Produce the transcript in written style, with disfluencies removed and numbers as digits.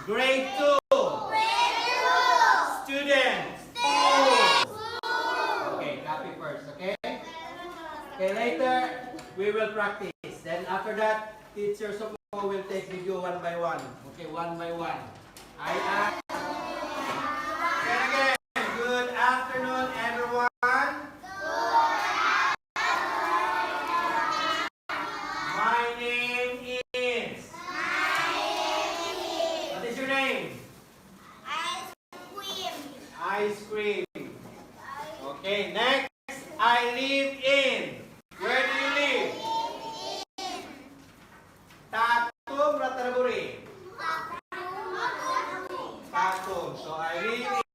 Grade 2. Students. Okay, copy first, okay? Okay, later we will practice. Then after that, teacher Sopo will take video one by one. Okay, one by one. I am. And again, good afternoon, everyone. My name is. What is your name? Ice cream. Okay, next. I live in. Where do you live? Tatum, Ratnaburi. Tatum. So I live